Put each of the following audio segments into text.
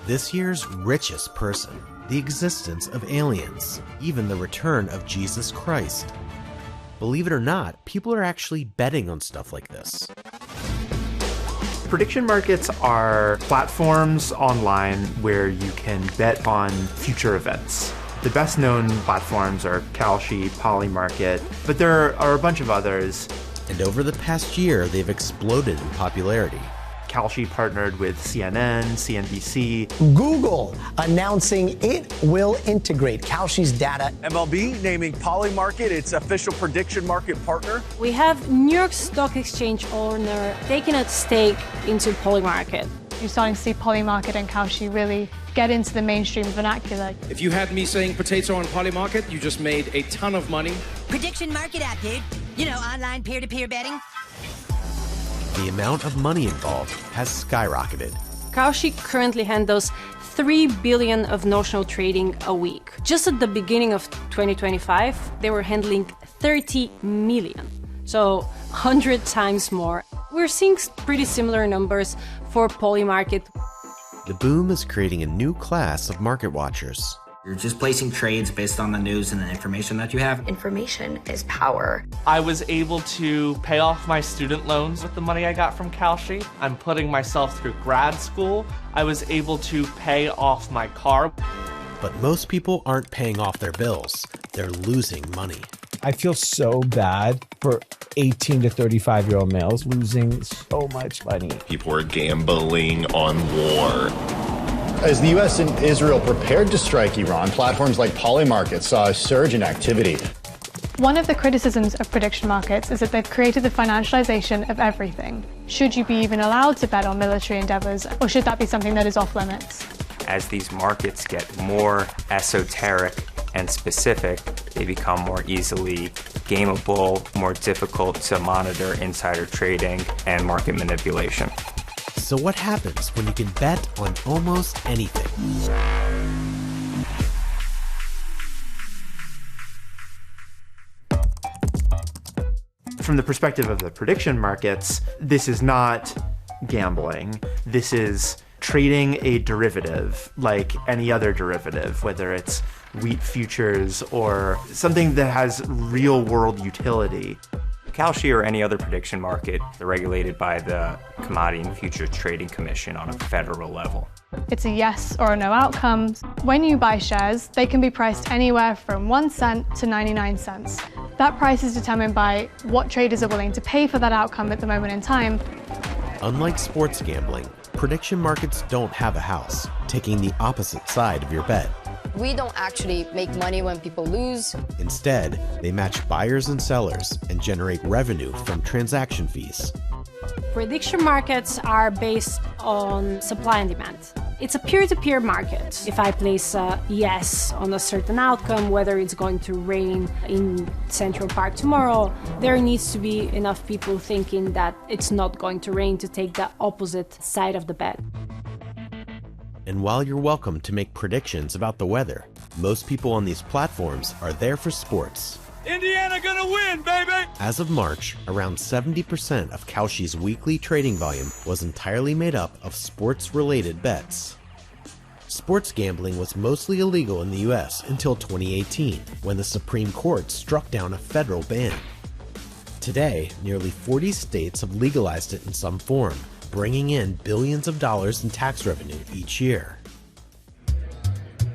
this year's richest person, the existence of aliens, even the return of Jesus Christ. Believe it or not, people are actually betting on stuff like this. Prediction markets are platforms online where you can bet on future events. The best known platforms are Kalshi, Polymarket, but there are a bunch of others. And over the past year, they've exploded in popularity. Kalshi partnered with CNN, CNBC. Google announcing it will integrate Kalshi's data. MLB naming Polymarket its official prediction market partner. We have New York Stock Exchange owner taking a stake into Polymarket. You're starting to see Polymarket and Kalshi really get into the mainstream vernacular. If you had me saying potato on Polymarket, you just made a ton of money. Prediction market app, dude. You know, online peer-to-peer betting. The amount of money involved has skyrocketed. Kalshi currently handles $3 billion of notional trading a week. Just at the beginning of 2025, they were handling 30 million. So 100 times more. We're seeing pretty similar numbers for Polymarket. The boom is creating a new class of market watchers. You're just placing trades based on the news and the information that you have. Information is power. I was able to pay off my student loans with the money I got from Kalshi. I'm putting myself through grad school. I was able to pay off my car. But most people aren't paying off their bills. They're losing money. I feel so bad for 18 to 35-year-old males losing so much money. People are gambling on war. As the U.S. and Israel prepared to strike Iran, platforms like Polymarket saw a surge in activity. One of the criticisms of prediction markets is that they've created the financialization of everything. Should you be even allowed to bet on military endeavors, or should that be something that is off limits? As these markets get more esoteric and specific, they become more easily gameable, more difficult to monitor insider trading and market manipulation. So what happens when you can bet on almost anything? From the perspective of the prediction markets, this is not gambling. This is trading a derivative like any other derivative, whether it's wheat futures or something that has real world utility. Kalshi or any other prediction market, they're regulated by the Commodity and Futures Trading Commission on a federal level. It's a yes or a no outcome. When you buy shares, they can be priced anywhere from 1 cent to 99 cents. That price is determined by what traders are willing to pay for that outcome at the moment in time. Unlike sports gambling, prediction markets don't have a house, taking the opposite side of your bet. We don't actually make money when people lose. Instead, they match buyers and sellers and generate revenue from transaction fees. Prediction markets are based on supply and demand. It's a peer-to-peer market. If I place a yes on a certain outcome, whether it's going to rain in Central Park tomorrow, there needs to be enough people thinking that it's not going to rain to take the opposite side of the bet. And while you're welcome to make predictions about the weather, most people on these platforms are there for sports. Indiana gonna win, baby! As of March, around 70% of Kalshi's weekly trading volume was entirely made up of sports-related bets. Sports gambling was mostly illegal in the US until 2018, when the Supreme Court struck down a federal ban. Today, nearly 40 states have legalized it in some form, bringing in billions of dollars in tax revenue each year.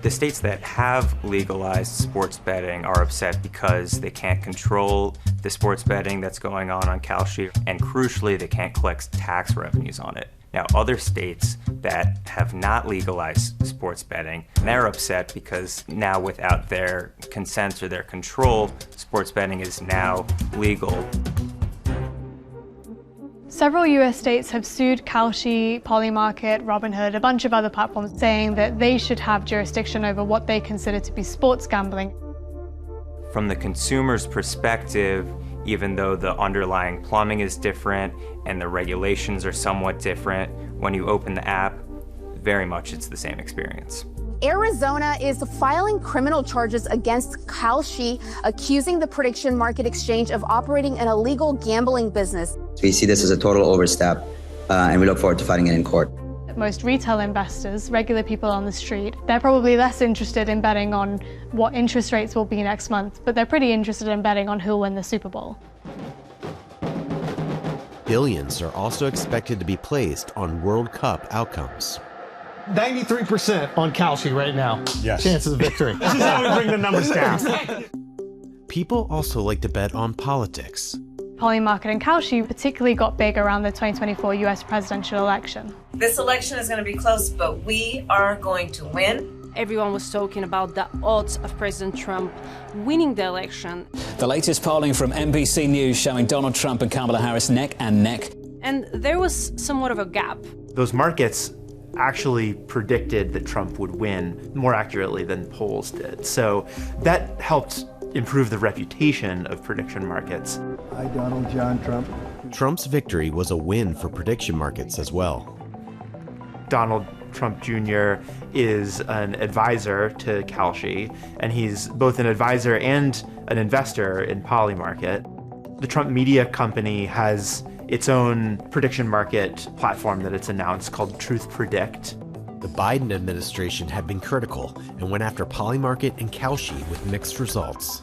The states that have legalized sports betting are upset because they can't control the sports betting that's going on Kalshi, and crucially, they can't collect tax revenues on it. Now, other states that have not legalized sports betting, they're upset because now without their consent or their control, sports betting is now legal. Several US states have sued Kalshi, Polymarket, Robinhood, a bunch of other platforms, saying that they should have jurisdiction over what they consider to be sports gambling. From the consumer's perspective, even though the underlying plumbing is different and the regulations are somewhat different, when you open the app, very much it's the same experience. Arizona is filing criminal charges against Kalshi, accusing the prediction market exchange of operating an illegal gambling business. We see this as a total overstep, and we look forward to fighting it in court. think most retail investors, regular people on the street, they're probably less interested in betting on what interest rates will be next month, but they're pretty interested in betting on who'll win the Super Bowl. Billions are also expected to be placed on World Cup outcomes. 93% on Kalshi right now. Yes. Chances of victory. This is how we bring the numbers down. People also like to bet on politics. Polymarket and Kalshi particularly got big around the 2024 US presidential election. This election is going to be close, but we are going to win. Everyone was talking about the odds of President Trump winning the election. The latest polling from NBC News showing Donald Trump and Kamala Harris neck and neck. And there was somewhat of a gap. Those markets actually predicted that Trump would win more accurately than polls did. So that helped improve the reputation of prediction markets. I, Donald John Trump. Trump's victory was a win for prediction markets as well. Donald Trump Jr. is an advisor to Kalshi, and he's both an advisor and an investor in Polymarket. The Trump Media Company has its own prediction market platform that it's announced called Truth Predict. The Biden administration had been critical and went after Polymarket and Kalshi with mixed results.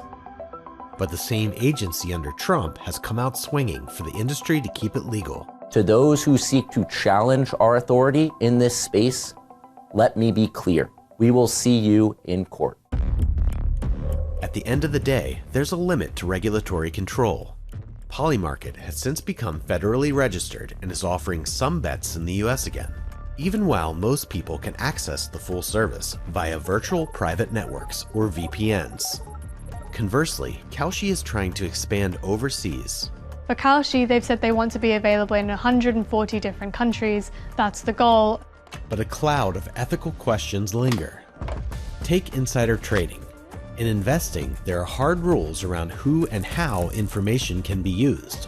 But the same agency under Trump has come out swinging for the industry to keep it legal. To those who seek to challenge our authority in this space, let me be clear. We will see you in court. At the end of the day, there's a limit to regulatory control. Polymarket has since become federally registered and is offering some bets in the US again, even while most people can access the full service via virtual private networks or VPNs. Conversely, Kalshi is trying to expand overseas. For Kalshi, they've said they want to be available in 140 different countries. That's the goal. But a cloud of ethical questions linger. Take insider trading. In investing, there are hard rules around who and how information can be used.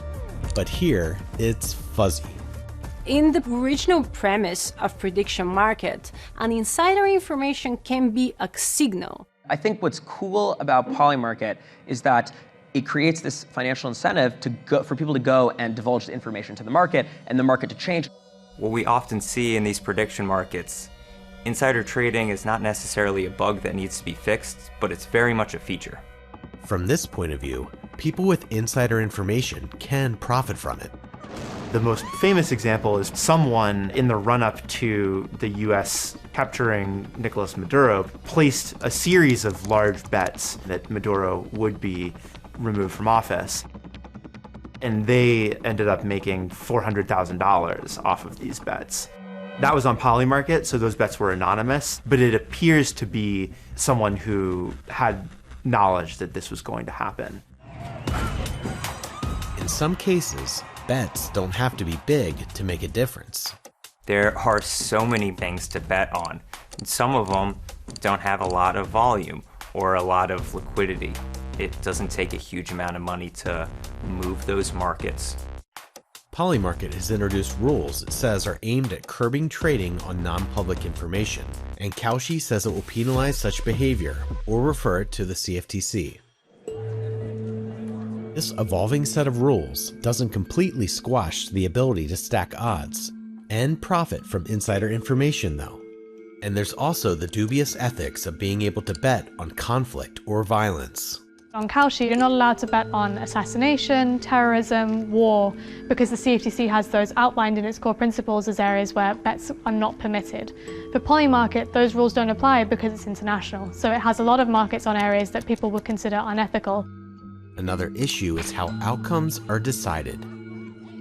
But here, it's fuzzy. In the original premise of prediction market, an insider information can be a signal. I think what's cool about Polymarket is that it creates this financial incentive for people to go and divulge the information to the market and the market to change. What we often see in these prediction markets, insider trading is not necessarily a bug that needs to be fixed, but it's very much a feature. From this point of view, people with insider information can profit from it. The most famous example is someone in the run-up to the US capturing Nicolas Maduro placed a series of large bets that Maduro would be removed from office. And they ended up making $400,000 off of these bets. That was on Polymarket, so those bets were anonymous, but it appears to be someone who had knowledge that this was going to happen. In some cases, bets don't have to be big to make a difference. There are so many things to bet on, and some of them don't have a lot of volume or a lot of liquidity. It doesn't take a huge amount of money to move those markets. Polymarket has introduced rules it says are aimed at curbing trading on non-public information, and Kalshi says it will penalize such behavior or refer it to the CFTC. This evolving set of rules doesn't completely squash the ability to stack odds and profit from insider information, though. And there's also the dubious ethics of being able to bet on conflict or violence. On Kalshi, you're not allowed to bet on assassination, terrorism, war, because the CFTC has those outlined in its core principles as areas where bets are not permitted. For Polymarket, those rules don't apply because it's international, so it has a lot of markets on areas that people would consider unethical. Another issue is how outcomes are decided.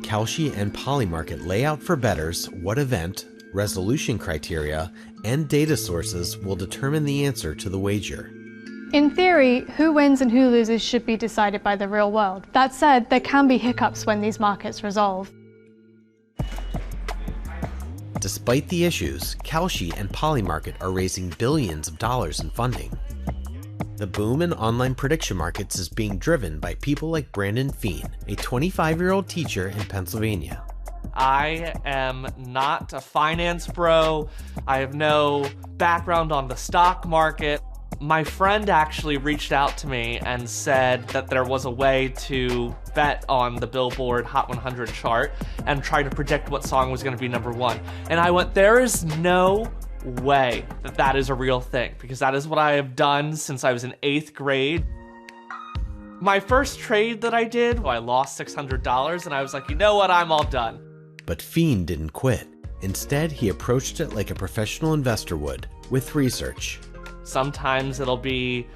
Kalshi and Polymarket lay out for bettors what event, resolution criteria, and data sources will determine the answer to the wager. In theory, who wins and who loses should be decided by the real world. That said, there can be hiccups when these markets resolve. Despite the issues, Kalshi and Polymarket are raising billions of dollars in funding. The boom in online prediction markets is being driven by people like Brandon Feen, a 25-year-old teacher in Pennsylvania. I am not a finance bro. I have no background on the stock market. My friend actually reached out to me and said that there was a way to bet on the Billboard Hot 100 chart and try to predict what song was going to be #1. And I went, there is no way that that is a real thing, because that is what I have done since I was in 8th grade. My first trade that I did, I lost $600, and I was like, you know what, I'm all done. But Fiend didn't quit. Instead, he approached it like a professional investor would, with research. Sometimes it'll be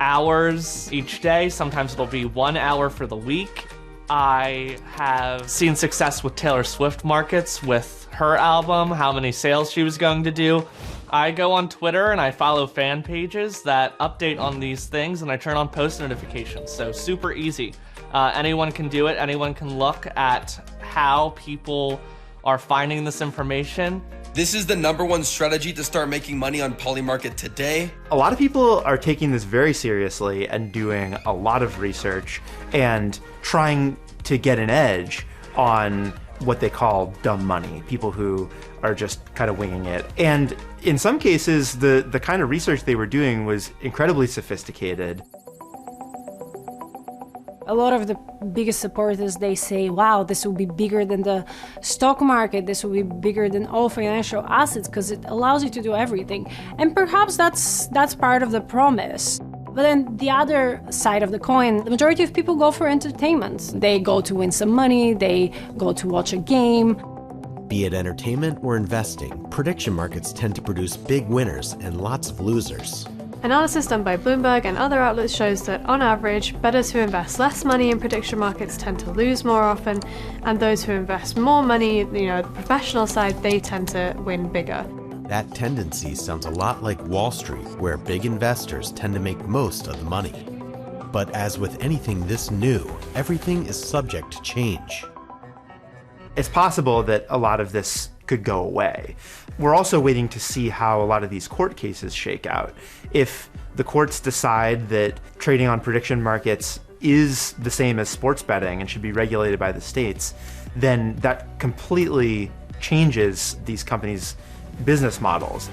hours each day, sometimes it'll be 1 hour for the week. I have seen success with Taylor Swift markets with her album, how many sales she was going to do. I go on Twitter and I follow fan pages that update on these things, and I turn on post notifications, so super easy. Anyone can do it, anyone can look at how people are finding this information. This is the #1 strategy to start making money on Polymarket today. A lot of people are taking this very seriously and doing a lot of research and trying to get an edge on what they call dumb money, people who are just kind of winging it. And in some cases, the kind of research they were doing was incredibly sophisticated. A lot of the biggest supporters, they say, wow, this will be bigger than the stock market, this will be bigger than all financial assets, because it allows you to do everything. And perhaps that's part of the promise. But then the other side of the coin, the majority of people go for entertainment. They go to win some money, they go to watch a game. Be it entertainment or investing, prediction markets tend to produce big winners and lots of losers. Analysis done by Bloomberg and other outlets shows that, on average, bettors who invest less money in prediction markets tend to lose more often, and those who invest more money, the professional side, they tend to win bigger. That tendency sounds a lot like Wall Street, where big investors tend to make most of the money. But as with anything this new, everything is subject to change. It's possible that a lot of this could go away. We're also waiting to see how a lot of these court cases shake out. If the courts decide that trading on prediction markets is the same as sports betting and should be regulated by the states, then that completely changes these companies' business models.